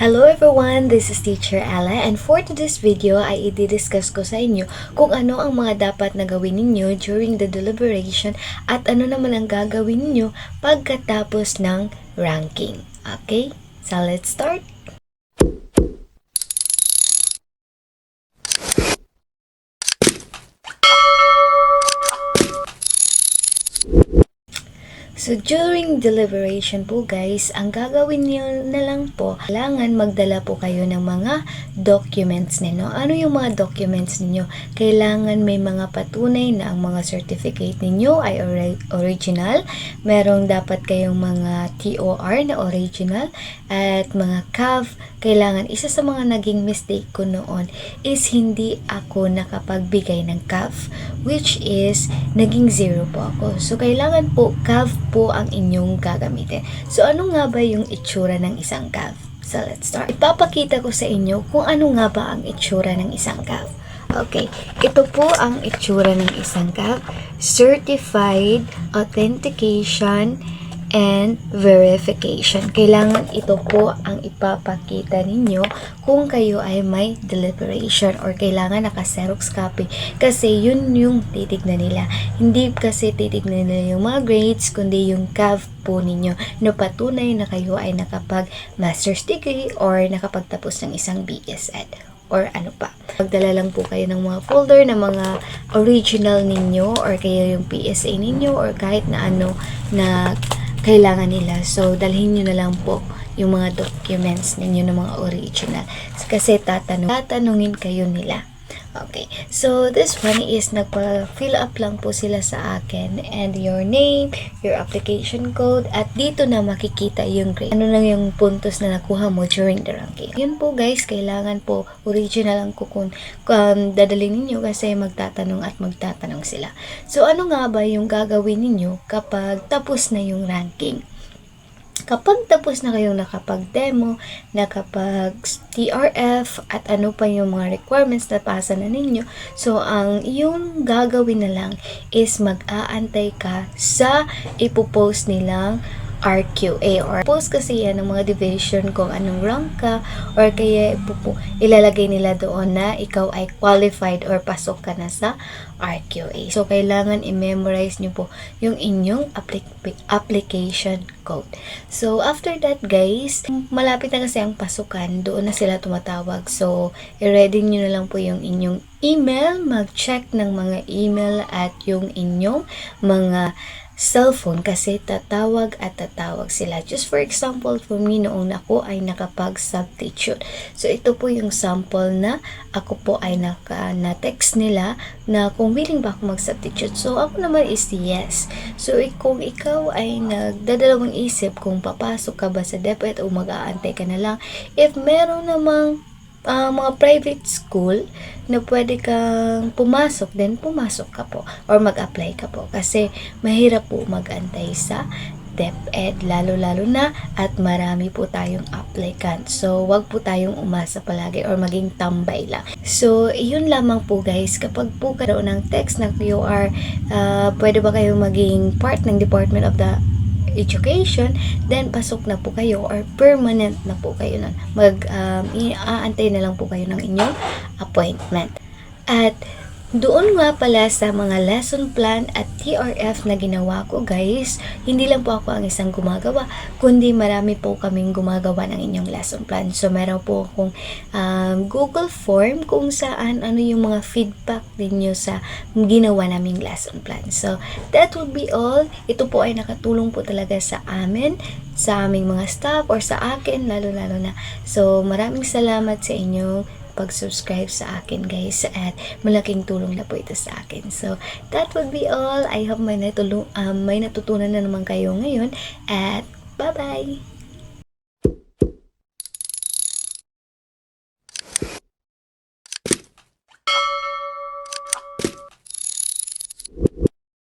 Hello everyone, this is Teacher Ella and for today's video ay i-discuss ko sa inyo kung ano ang mga dapat na gawin ninyo during the deliberation at ano naman ang gagawin ninyo pagkatapos ng ranking. Okay, so let's start. So, during deliberation po guys, ang gagawin niyo na lang po, kailangan magdala po kayo ng mga documents ninyo. Ano yung mga documents ninyo? Kailangan may mga patunay na ang mga certificate ninyo ay original. Merong dapat kayong mga TOR na original at mga CAV. Kailangan, isa sa mga naging mistake ko noon is hindi ako nakapagbigay ng CAV, which is naging 0 po ako. So, kailangan po CAV po ang inyong gagamitin. So, ano nga ba yung itsura ng isang CAV? So, let's start. Ipapakita ko sa inyo kung ano nga ba ang itsura ng isang CAV. Okay, ito po ang itsura ng isang CAV. Certified Authentication and Verification. Kailangan ito po ang ipapakita ninyo kung kayo ay may deliberation or kailangan naka-xerox copy kasi yun yung titignan nila. Hindi kasi titignan nila yung mga grades kundi yung CAV po ninyo na patunay na kayo ay nakapag-master's degree or nakapagtapos ng isang BSED or ano pa. Magdala lang po kayo ng mga folder na mga original ninyo or kaya yung PSA ninyo or kahit na ano na kailangan nila. So, dalhin nyo na lang po yung mga documents ninyo ng mga original. Kasi tatanungin kayo nila. Okay. So, this one is nagpa-fill up lang po sila sa akin and your name, your application code, at dito na makikita yung grade. Ano lang yung puntos na nakuha mo during the ranking. Yun po guys, kailangan po original ang dadalhin ninyo kasi magtatanong sila. So, ano nga ba yung gagawin ninyo kapag tapos na yung ranking? Kapag tapos na kayong nakapag-demo, nakapag-TRF, at ano pa yung mga requirements na pasa na ninyo, so ang yung gagawin na lang is mag-aantay ka sa ipopost nilang RQA or post kasi yan ng mga division kung anong rank ka or kaya ilalagay nila doon na ikaw ay qualified or pasok ka na sa RQA. So, kailangan i-memorize nyo po yung inyong application code. So, after that guys, malapit na kasi ang pasukan, doon na sila tumatawag. So, i-ready nyo na lang po yung inyong email, mag-check ng mga email at yung inyong mga cellphone kasi tatawag sila. Just for example, for me noong ako ay nakapag-substitute. So, ito po yung sample na ako po ay na-text nila na kung willing ba ako mag-substitute. So, ako naman is yes. So, kung ikaw ay nagdadalawang isip kung papasok ka ba sa DepEd o mag-aantay ka na lang, if meron namang mga private school na pwede kang pumasok, then pumasok ka po or mag-apply ka po kasi mahirap po mag-antay sa DepEd lalo na at marami po tayong applicant. So, wag po tayong umasa palagi or maging tambay lang. So, yun lamang po guys. Kapag po karoon ng text na you are pwede ba kayong maging part ng Department of the Education, then pasok na po kayo or permanent na po kayo nun. Aantay na lang po kayo ng inyong appointment. At doon nga pala sa mga lesson plan at TRF na ginawa ko guys, hindi lang po ako ang isang gumagawa, kundi marami po kaming gumagawa ng inyong lesson plan. So, meron po akong Google form kung saan ano yung mga feedback ninyo sa ginawa naming lesson plan. So, that will be all. Ito po ay nakatulong po talaga sa amin, sa aming mga staff or sa akin lalo na. So, maraming salamat sa inyong pag-subscribe sa akin guys at malaking tulong na po ito sa akin. So, that would be all. I hope may natutunan na naman kayo ngayon at bye-bye!